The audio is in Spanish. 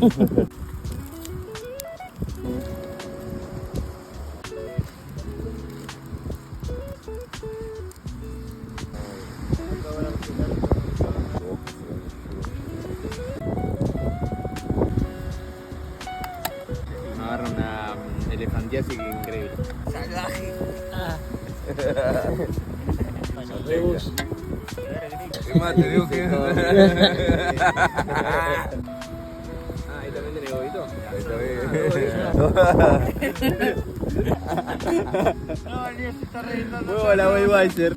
Agarra una elefantiasis increíble. Salvaje. ¿Qué más te digo que? Ahí también tenés huevito. No, Dios, se está reventando. Huevo a la Weiweiser.